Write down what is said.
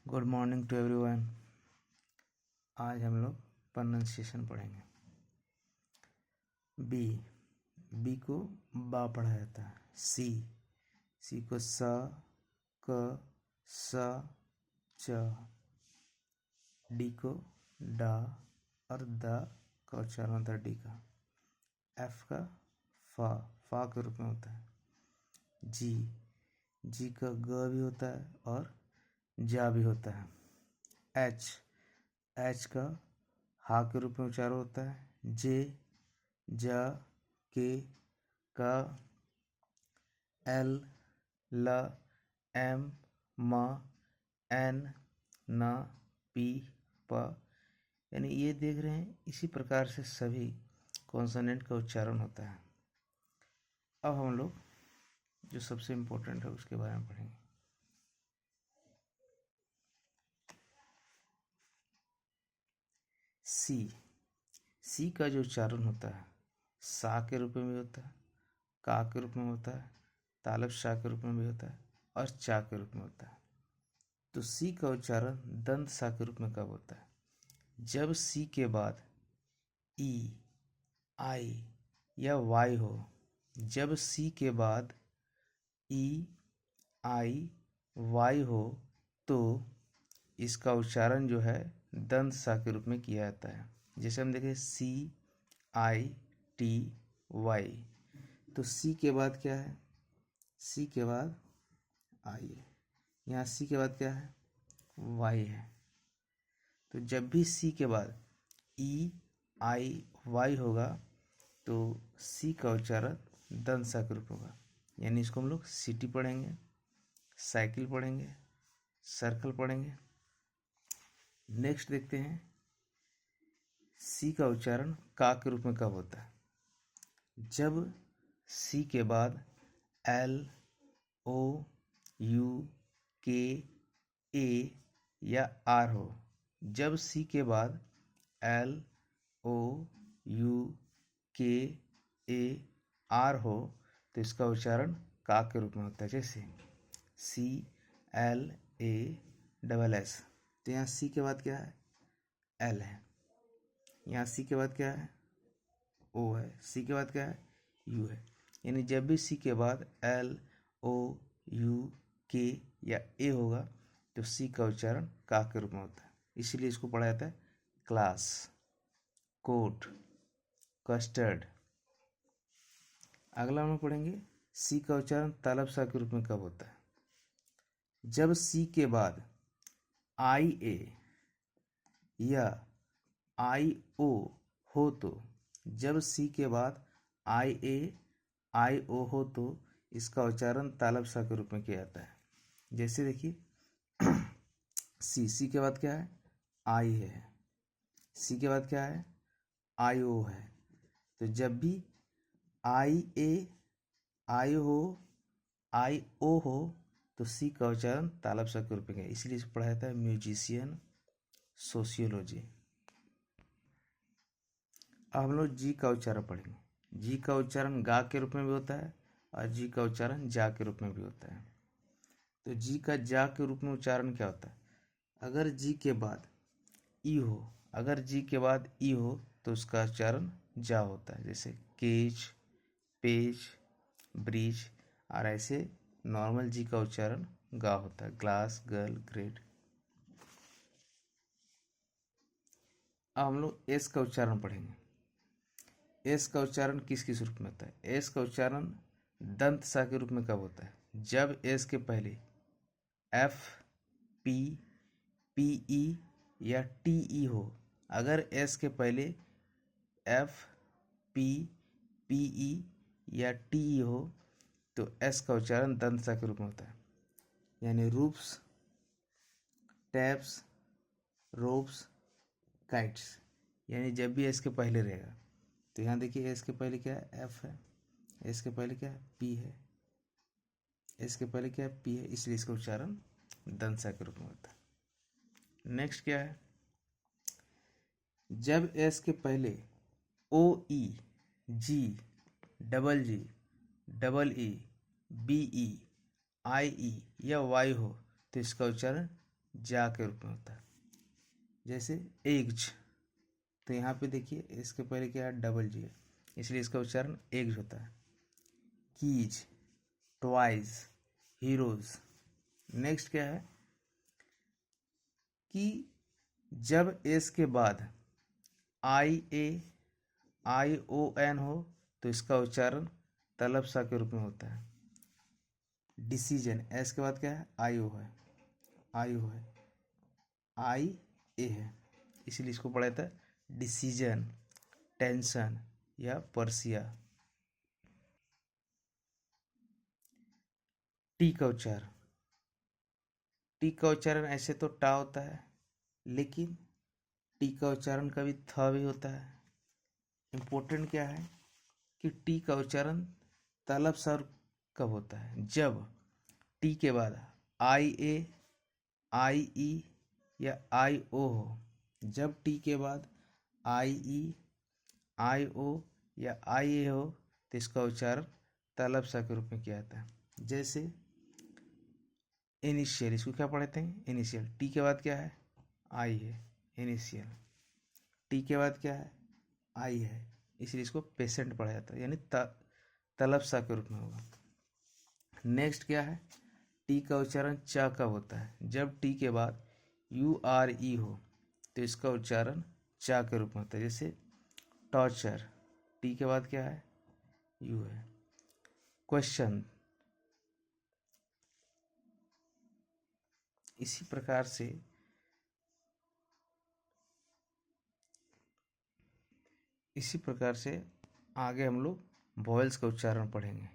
Good morning to everyone. आज हम लोग प्रोनाउंसिएशन पढ़ेंगे। बी, बी को बा पढ़ा जाता है। सी, सी को सा, क, सा, च। डी को डा और दा का उच्चारण होता है डी का। एफ का फा, फा के रूप में होता है। जी, जी का ग भी होता है और जा भी होता है। एच, एच का हा के रूप में उच्चारण होता है। जे, जा, के, का, एल, ल, एम, म, एन, न, पी, प। यानी ये देख रहे हैं, इसी प्रकार से सभी कॉन्सोनेंट का उच्चारण होता है। अब हम लोग जो सबसे इम्पोर्टेंट है उसके बारे में पढ़ेंगे। सी, सी का जो उच्चारण होता है सा के रूप में भी होता है, का के रूप में होता है, तालब शाह के रूप में भी होता है और चा के रूप में होता है। तो सी का उच्चारण दंत सा के रूप में कब होता है? जब सी के बाद ई, आई या वाई हो। जब सी के बाद ई, आई, वाई हो तो इसका उच्चारण जो है दंत सा के रूप में किया जाता है। जैसे हम देखें सी, आई, टी, वाई। तो सी के बाद क्या है? सी के बाद आई है। यहाँ सी के बाद क्या है? वाई है। तो जब भी सी के बाद ई, आई, वाई होगा तो सी का उच्चारण दंत सा के रूप होगा। यानी इसको हम लोग सिटी पढ़ेंगे, साइकिल पढ़ेंगे, सर्कल पढ़ेंगे। नेक्स्ट देखते हैं सी का उच्चारण का के रूप में कब होता है? जब सी के बाद एल, ओ, यू, के, ए या आर हो। जब सी के बाद एल, ओ, यू, के, ए, आर हो तो इसका उच्चारण का के रूप में होता है। जैसे सी, एल, ए, डबल एस। तो यहाँ सी के बाद क्या है? एल है। यहाँ सी के बाद क्या है? ओ है। सी के बाद क्या है? यू है। यानी जब भी सी के बाद एल, ओ, यू, के या ए होगा तो सी का उच्चारण का के रूप में होता है। इसीलिए इसको पढ़ा जाता है क्लास, कोट, कस्टर्ड। अगला हम पढ़ेंगे सी का उच्चारण तालब सा के रूप में कब होता है? जब सी के बाद आई ए या आई ओ हो तो। जब सी के बाद आई ए, आई ओ हो तो इसका उच्चारण तालब सा के रूप में किया जाता है। जैसे देखिए सी के बाद क्या है? आई है। सी के बाद क्या है? आई ओ है। तो जब भी आई ए, आई हो, आई ओ हो तो सी का उच्चारण तालब सा के रूप में है। इसलिए इसको पढ़ा जाता है म्यूजिशियन, सोशियोलॉजी। अब हम लोग जी का उच्चारण पढ़ेंगे। जी का उच्चारण गा के रूप में भी होता है और जी का उच्चारण जा के रूप में भी होता है। तो जी का जा के रूप में उच्चारण क्या होता है? अगर जी के बाद ई हो, अगर जी के बाद ई हो तो उसका उच्चारण जा होता है। जैसे केज, पेज, ब्रिज। और ऐसे नॉर्मल जी का उच्चारण गा होता है। Glass, girl, grade. अब हम लोग एस का उच्चारण पढ़ेंगे। एस का उच्चारण किस किस रूप में होता है? एस का उच्चारण दंत सा के रूप में कब होता है? जब एस के पहले एफ, पी, पी ई या टी ई हो। अगर एस के पहले एफ, पी, पी ई या टी ई हो तो एस का उच्चारण दंत सा के रूप में होता है। यानी रूप्स, टैप्स, रोप्स, काइट्स। यानी जब भी एस के पहले रहेगा तो यहाँ देखिए एस के पहले क्या है? एफ है। एस के पहले क्या है? पी है। एस के पहले क्या है? पी है। इसलिए इसका उच्चारण दंत सा के रूप में होता है। नेक्स्ट क्या है? जब एस के पहले O, E, G, double G, double E, B E, I E या वाई हो तो इसका उच्चारण जा के रूप में होता है। जैसे एग्ज, तो यहाँ पे देखिए इसके पहले क्या है, डबल जी है, इसलिए इसका उच्चारण एग्ज होता है। Keys, twice, heroes. नेक्स्ट क्या है कि जब एस के बाद ION हो तो इसका उच्चारण तलब सा के रूप में होता है। डिसीजन, एस के बाद क्या है, IO है, IA है, इसीलिए इसको पढ़ा जाता है डिसीजन, टेंशन या पर्सिया। टी का उच्चारण, टी का उच्चारण ऐसे तो टा होता है, लेकिन टी का उच्चारण कभी थ भी होता है। इम्पोर्टेंट क्या है कि टी का उच्चारण तलब स्वर कब होता है, जब टी के बाद IA, IE या IO हो। जब टी के बाद IE, IO या IA हो तो इसका उच्चारण तलब सा के रूप में किया जाता है। जैसे इनिशियल, इसको क्या पढ़ते हैं, इनिशियल, टी के बाद क्या है, आई है, इनिशियल। टी के बाद क्या है, आई है, इसलिए इसको पेशेंट पढ़ा जाता है, यानी तलब सा के रूप में होगा। नेक्स्ट क्या है, टी का उच्चारण चा कब होता है, जब टी के बाद URE हो तो इसका उच्चारण चा के रूप में होता है। जैसे टॉर्चर, टी के बाद क्या है, यू है। क्वेश्चन, इसी प्रकार से आगे हम लोग वॉयल्स का उच्चारण पढ़ेंगे।